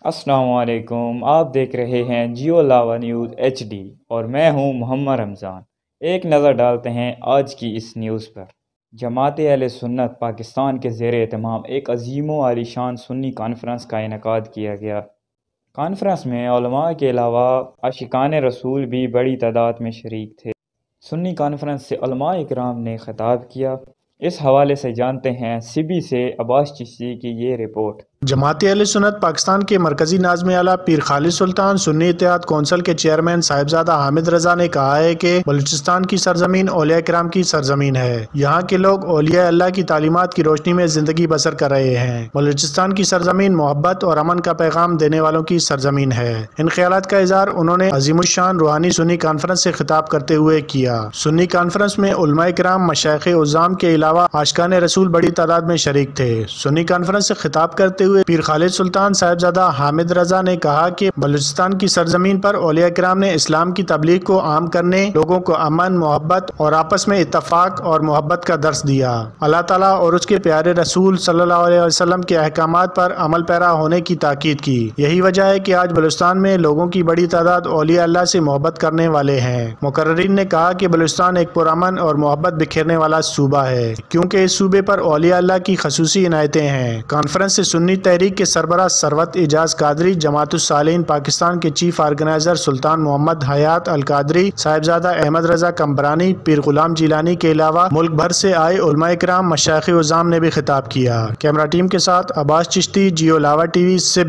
السلام علیکم، آپ دیکھ رہے ہیں جیو لاوا نیوز ایچ ڈی اور میں ہوں محمد رمضان۔ ایک نظر ڈالتے ہیں آج کی اس نیوز پر۔ جماعت اہل سنت پاکستان کے زیر اہتمام ایک عظیم و عالیشان سنی کانفرنس کا انعقاد کیا گیا۔ کانفرنس میں علماء کے علاوہ عاشقان رسول بھی بڑی تعداد میں شریک تھے۔ سنی کانفرنس سے علماء اکرام نے خطاب کیا۔ اس حوالے سے جانتے ہیں سی بی سے عباس چشتی کی یہ رپورٹ۔ جماعت اہل سنت پاکستان کے مرکزی ناظم اعلیٰ پیر خالد سلطان سنی اتحاد کونسل کے چیئرمین صاحبزادہ حامد رضا نے کہا ہے کہ بلوچستان کی سرزمین اولیاء کرام کی سرزمین ہے۔ یہاں کے لوگ اولیاء اللہ کی تعلیمات کی روشنی میں زندگی بسر کر رہے ہیں۔ بلوچستان کی سرزمین محبت اور امن کا پیغام دینے والوں کی سرزمین ہے۔ ان خیالات کا اظہار انہوں نے عظیم الشان روحانی سنی کانفرنس سے خطاب کرتے ہوئے کیا۔ سنی کانفرنس میں علماء کرام، مشائخ عظام کے علاوہ عاشقان رسول بڑی تعداد میں شریک تھے۔ سنی کانفرنس سے خطاب کرتے ہوئے پیر خالد سلطان صاحبزادہ حامد رضا نے کہا کہ بلوچستان کی سرزمین پر اولیاء کرام نے اسلام کی تبلیغ کو عام کرنے، لوگوں کو امن، محبت اور آپس میں اتفاق اور محبت کا درس دیا۔ اللہ تعالیٰ اور اس کے پیارے رسول صلی اللہ علیہ وسلم کے احکامات پر عمل پیرا ہونے کی تاکید کی۔ یہی وجہ ہے کہ آج بلوچستان میں لوگوں کی بڑی تعداد اولیاء اللہ سے محبت کرنے والے ہیں۔ مقررین نے کہا کہ بلوچستان ایک پرامن اور محبت بکھیرنے والا صوبہ ہے، کیونکہ اس صوبے پر اولیاء اللہ کی خصوصی عنایتیں ہیں۔ کانفرنس سے سنی تحریک کے سربراہ ثروت اعجاز قادری، جماعت الصالحین پاکستان کے چیف آرگنائزر سلطان محمد حیات القادری، صاحبزادہ احمد رضا کمبرانی، پیر غلام جیلانی کے علاوہ ملک بھر سے آئے علماء کرام، مشائخ عظام نے بھی خطاب کیا۔ کیمرہ ٹیم کے ساتھ عباس چشتی، جیو لاوا ٹی وی سے